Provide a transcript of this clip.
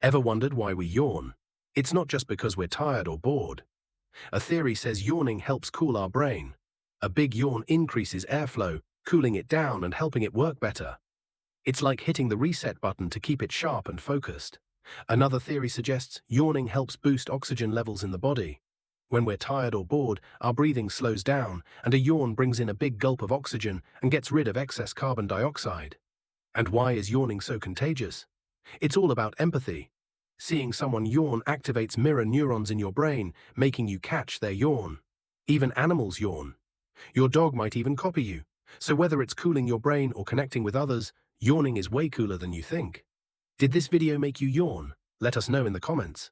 Ever wondered why we yawn? It's not just because we're tired or bored. A theory says yawning helps cool our brain. A big yawn increases airflow, cooling it down and helping it work better. It's like hitting the reset button to keep it sharp and focused. Another theory suggests yawning helps boost oxygen levels in the body. When we're tired or bored, our breathing slows down, and a yawn brings in a big gulp of oxygen and gets rid of excess carbon dioxide. And why is yawning so contagious? It's all about empathy. Seeing someone yawn activates mirror neurons in your brain, making you catch their yawn. Even animals yawn. Your dog might even copy you. So whether it's cooling your brain or connecting with others, yawning is way cooler than you think. Did this video make you yawn? Let us know in the comments.